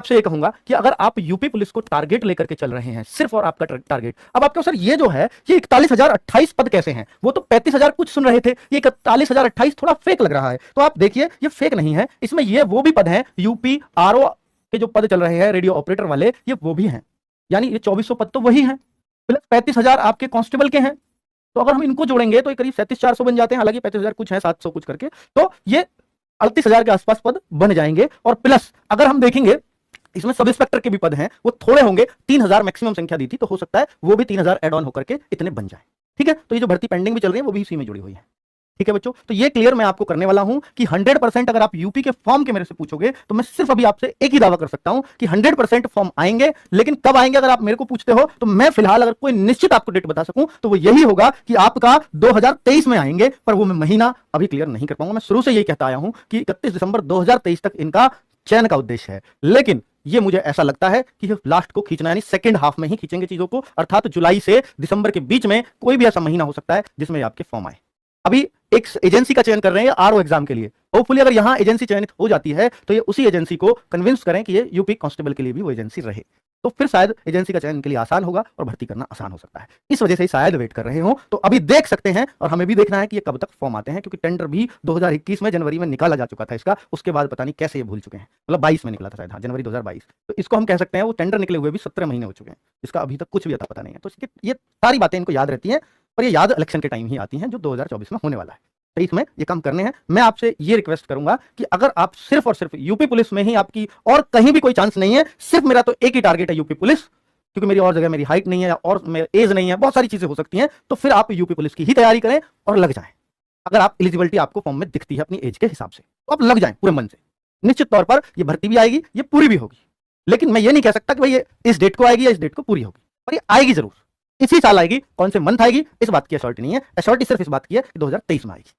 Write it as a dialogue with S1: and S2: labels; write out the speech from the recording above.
S1: आपसे ये कहूंगा कि अगर आप यूपी पुलिस को टारगेट लेकर के चल रहे हैं, सिर्फ और आपका टारगेट, अब आपके सर ये जो है ये 41,028 पद कैसे हैं? वो तो 35,000 कुछ सुन रहे थे, ये 41,028 थोड़ा फेक लग रहा है। तो आप देखिए ये फेक नहीं है, इसमें ये वो भी पद हैं यूपी आरओ के जो पद चल रहे हैं रेडियो ऑपरेटर वाले, ये वो भी हैं, यानी ये 2400 पद तो वही हैं, प्लस 35,000 आपके कांस्टेबल के हैं। तो अगर हम इनको जोड़ेंगे तो ये करीब 37,400 बन जाते हैं, हालांकि 35,000 कुछ है, 700 कुछ करके, तो ये 38,000 के आसपास पद बन जाएंगे। और प्लस अगर हम देखेंगे इसमें सब इंस्पेक्टर के भी पद हैं, वो थोड़े होंगे, 3,000 मैक्सिमम संख्या दी थी, तो हो सकता है वो भी 3,000 एड ऑन होकर के इतने बन जाए। ठीक है, तो ये जो भर्ती पेंडिंग भी चल रही है वो भी इसी में जुड़ी हुई है। ठीक है बच्चों, तो ये क्लियर मैं आपको करने वाला हूं कि 100% अगर आप यूपी के फॉर्म के मेरे से पूछोगे तो मैं सिर्फ अभी आपसे एक ही दावा कर सकता हूं कि 100% फॉर्म आएंगे। लेकिन कब आएंगे अगर आप मेरे को पूछते हो तो मैं फिलहाल अगर कोई निश्चित आपको डेट बता सकूं तो वो यही होगा कि आपका 2023 में आएंगे, पर वो मैं महीना अभी क्लियर नहीं कर पाऊंगा। मैं शुरू से यही कहता आया हूं कि 31 दिसंबर 2023 तक इनका चयन का उद्देश्य है, लेकिन ये मुझे ऐसा लगता है कि लास्ट को खींचना, यानी सेकंड हाफ में ही खींचेंगे चीजों को, अर्थात जुलाई से दिसंबर के बीच में कोई भी ऐसा महीना हो सकता है जिसमें आपके फॉर्म आए। अभी एक एजेंसी का चयन कर रहे हैं आरओ एग्जाम के लिए, होपफुली अगर यहां एजेंसी चयनित हो जाती है तो ये उसी एजेंसी को कन्विंस करें कि ये यूपी कांस्टेबल के लिए भी वो एजेंसी रहे, तो फिर शायद एजेंसी का चयन के लिए आसान होगा और भर्ती करना आसान हो सकता है। इस वजह से शायद वेट कर रहे हो, तो अभी देख सकते हैं और हमें भी देखना है कि ये कब तक फॉर्म आते हैं, क्योंकि टेंडर भी 2021 में जनवरी में निकाला जा चुका था इसका, उसके बाद पता नहीं कैसे ये भूल चुके हैं, मतलब 22 में निकला था शायद, हाँ जनवरी 2022, तो इसको हम कह सकते हैं वो टेंडर निकले हुए भी 17 महीने हो चुके हैं, इसका अभी तक कुछ भी अता पता नहीं है। तो ये सारी बातें इनको याद रहती हैं, पर ये याद इलेक्शन के टाइम ही आती हैं जो 2024 में होने वाला है। 23 में ये काम करने हैं। मैं आपसे ये रिक्वेस्ट करूंगा कि अगर आप सिर्फ और सिर्फ यूपी पुलिस में ही आपकी और कहीं भी कोई चांस नहीं है, सिर्फ मेरा तो एक ही टारगेट है यूपी पुलिस, क्योंकि मेरी और जगह मेरी हाइट नहीं है और मेरी एज नहीं है, बहुत सारी चीजें हो सकती हैं, तो फिर आप यूपी पुलिस की ही तैयारी करें और लग जाएं। अगर आप एलिजिबिलिटी आपको फॉर्म में दिखती है अपनी एज के हिसाब से तो आप लग जाएं पूरे मन से। निश्चित तौर पर ये भर्ती भी आएगी, ये पूरी भी होगी, लेकिन मैं ये नहीं कह सकता कि भाई ये इस डेट को आएगी या इस डेट को पूरी होगी, पर ये आएगी जरूर। इसी साल आएगी, कौन से मंथ आएगी इस बात की एश्योरिटी नहीं है, एश्योरिटी सिर्फ इस बात की है कि 2023 में आएगी।